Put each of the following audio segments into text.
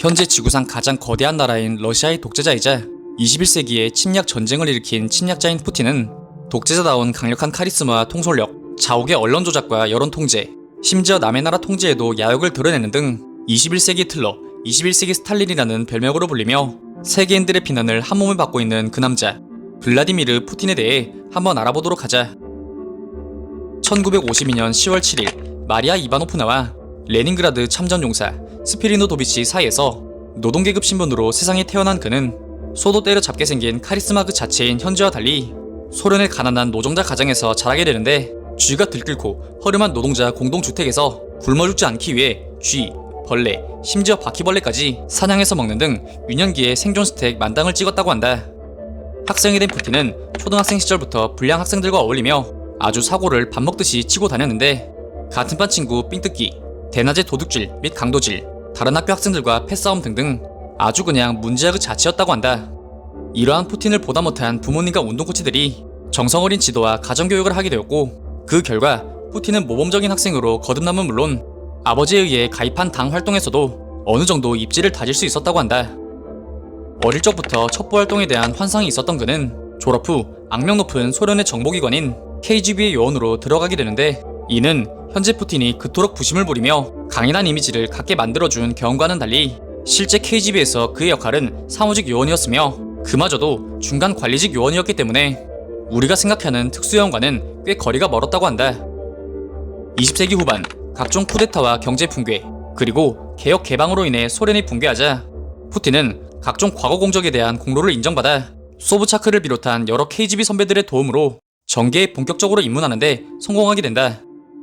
현재 지구상 가장 거대한 나라인 러시아의 독재자이자 21세기에 침략 전쟁을 일으킨 침략자인 푸틴은 독재자다운 강력한 카리스마와 통솔력, 자욱의 언론 조작과 여론 통제, 심지어 남의 나라 통제에도 야욕을 드러내는 등 21세기 틀러, 21세기 스탈린이라는 별명으로 불리며 세계인들의 비난을 한몸에 받고 있는 그 남자 블라디미르 푸틴에 대해 한번 알아보도록 하자. 1952년 10월 7일 마리아 이바노프나와 레닌그라드 참전용사 스피리노도비치 사이에서 노동계급 신분으로 세상에 태어난 그는 소도 때려잡게 생긴 카리스마 그 자체인 현재와 달리 소련의 가난한 노동자 가정에서 자라게 되는데, 쥐가 들끓고 허름한 노동자 공동주택에서 굶어 죽지 않기 위해 쥐, 벌레, 심지어 바퀴벌레까지 사냥해서 먹는 등 유년기에 생존 스택 만땅을 찍었다고 한다. 학생이 된 푸틴은 초등학생 시절부터 불량 학생들과 어울리며 아주 사고를 밥 먹듯이 치고 다녔는데, 같은 반 친구 삥뜯기, 대낮에 도둑질 및 강도질, 다른 학교 학생들과 패싸움 등등 아주 그냥 문제아 그 자체였다고 한다. 이러한 푸틴을 보다 못한 부모님과 운동코치들이 정성어린 지도와 가정교육을 하게 되었고, 그 결과 푸틴은 모범적인 학생으로 거듭남은 물론 아버지에 의해 가입한 당 활동에서도 어느 정도 입지를 다질 수 있었다고 한다. 어릴 적부터 첩보 활동에 대한 환상이 있었던 그는 졸업 후 악명 높은 소련의 정보기관인 KGB의 요원으로 들어가게 되는데, 이는 현재 푸틴이 그토록 부심을 부리며 강인한 이미지를 갖게 만들어준 경험과는 달리 실제 KGB에서 그의 역할은 사무직 요원이었으며 그마저도 중간 관리직 요원이었기 때문에 우리가 생각하는 특수요원과는 꽤 거리가 멀었다고 한다. 20세기 후반 각종 쿠데타와 경제 붕괴, 그리고 개혁 개방으로 인해 소련이 붕괴하자 푸틴은 각종 과거 공적에 대한 공로를 인정받아 소브차크를 비롯한 여러 KGB 선배들의 도움으로 정계에 본격적으로 입문하는데 성공하게 된다.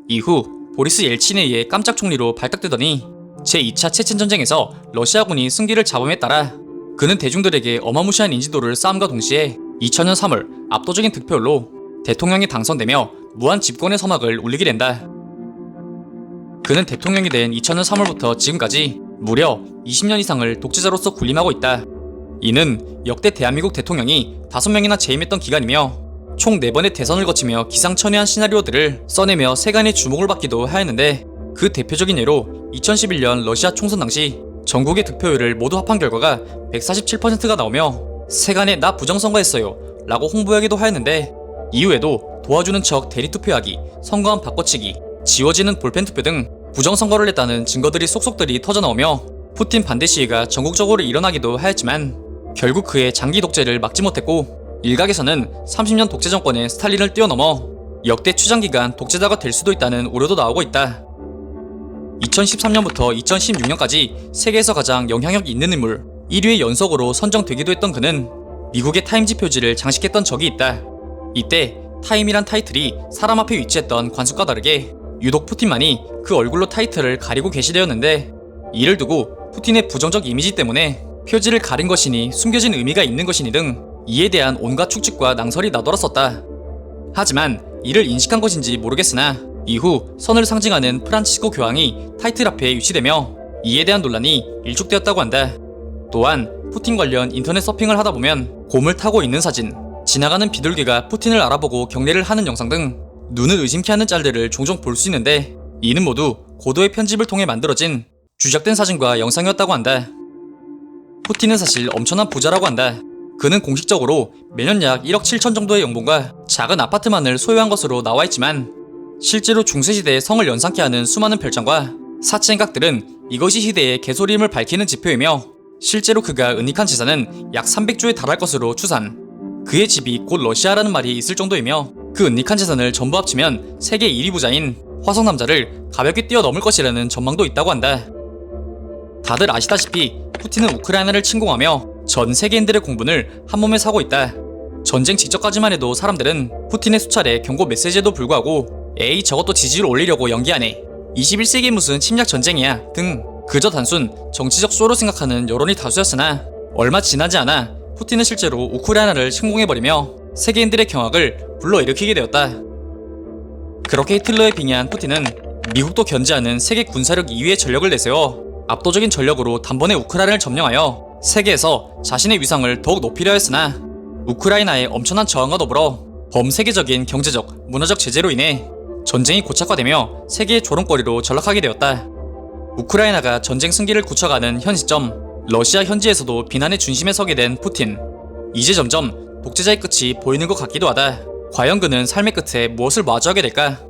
이후 보리스 옐친에 의해 깜짝 총리로 발탁되더니 제2차 체첸전쟁에서 러시아군이 승기를 잡음에 따라 그는 대중들에게 어마무시한 인지도를 쌓음과 동시에 2000년 3월 압도적인 득표율로 대통령이 당선되며 무한 집권의 서막을 울리게 된다. 그는 대통령이 된 2000년 3월부터 지금까지 무려 20년 이상을 독재자로서 군림하고 있다. 이는 역대 대한민국 대통령이 5명이나 재임했던 기간이며 총 4번의 대선을 거치며 기상천외한 시나리오들을 써내며 세간의 주목을 받기도 하였는데, 그 대표적인 예로 2011년 러시아 총선 당시 전국의 득표율을 모두 합한 결과가 147%가 나오며 세간에 나 부정선거했어요 라고 홍보하기도 하였는데, 이후에도 도와주는 척 대리투표하기, 선거안 바꿔치기, 지워지는 볼펜투표 등 부정선거를 했다는 증거들이 쏙쏙들이 터져나오며 푸틴 반대 시위가 전국적으로 일어나기도 하였지만 결국 그의 장기 독재를 막지 못했고, 일각에서는 30년 독재 정권의 스탈린을 뛰어넘어 역대 최장기간 독재자가 될 수도 있다는 우려도 나오고 있다. 2013년부터 2016년까지 세계에서 가장 영향력 있는 인물 1위의 연속으로 선정되기도 했던 그는 미국의 타임지 표지를 장식했던 적이 있다. 이때 타임이란 타이틀이 사람 앞에 위치했던 관습과 다르게 유독 푸틴만이 그 얼굴로 타이틀을 가리고 계시되었는데, 이를 두고 푸틴의 부정적 이미지 때문에 표지를 가린 것이니 숨겨진 의미가 있는 것이니 등 이에 대한 온갖 축측과 낭설이 나돌았었다. 하지만 이를 인식한 것인지 모르겠으나 이후 선을 상징하는 프란치스코 교황이 타이틀 앞에 위치되며 이에 대한 논란이 일축되었다고 한다. 또한 푸틴 관련 인터넷 서핑을 하다 보면 곰을 타고 있는 사진, 지나가는 비둘기가 푸틴을 알아보고 경례를 하는 영상 등 눈을 의심케 하는 짤들을 종종 볼 수 있는데, 이는 모두 고도의 편집을 통해 만들어진 주작된 사진과 영상이었다고 한다. 푸틴은 사실 엄청난 부자라고 한다. 그는 공식적으로 매년 약 1억 7천 정도의 연봉과 작은 아파트만을 소유한 것으로 나와있지만 실제로 중세시대의 성을 연상케 하는 수많은 별장과 사치 행각들은 이것이 시대의 개소리임을 밝히는 지표이며, 실제로 그가 은닉한 재산은 약 300조에 달할 것으로 추산, 그의 집이 곧 러시아라는 말이 있을 정도이며 그 은닉한 재산을 전부 합치면 세계 1위 부자인 화성남자를 가볍게 뛰어넘을 것이라는 전망도 있다고 한다. 다들 아시다시피 푸틴은 우크라이나를 침공하며 전 세계인들의 공분을 한몸에 사고 있다. 전쟁 직전까지만 해도 사람들은 푸틴의 수차례 경고 메시지에도 불구하고 에이 저것도 지지를 올리려고 연기하네, 21세기에 무슨 침략 전쟁이야 등 그저 단순 정치적 쇼로 생각하는 여론이 다수였으나 얼마 지나지 않아 푸틴은 실제로 우크라이나를 침공해버리며 세계인들의 경악을 불러일으키게 되었다. 그렇게 히틀러에 빙의한 푸틴은 미국도 견제하는 세계 군사력 2위의 전력을 내세워 압도적인 전력으로 단번에 우크라이나를 점령하여 세계에서 자신의 위상을 더욱 높이려 했으나 우크라이나의 엄청난 저항과 더불어 범세계적인 경제적, 문화적 제재로 인해 전쟁이 고착화되며 세계의 조롱거리로 전락하게 되었다. 우크라이나가 전쟁 승기를 굳혀가는 현 시점, 러시아 현지에서도 비난의 중심에 서게 된 푸틴. 이제 점점 독재자의 끝이 보이는 것 같기도 하다. 과연 그는 삶의 끝에 무엇을 마주하게 될까?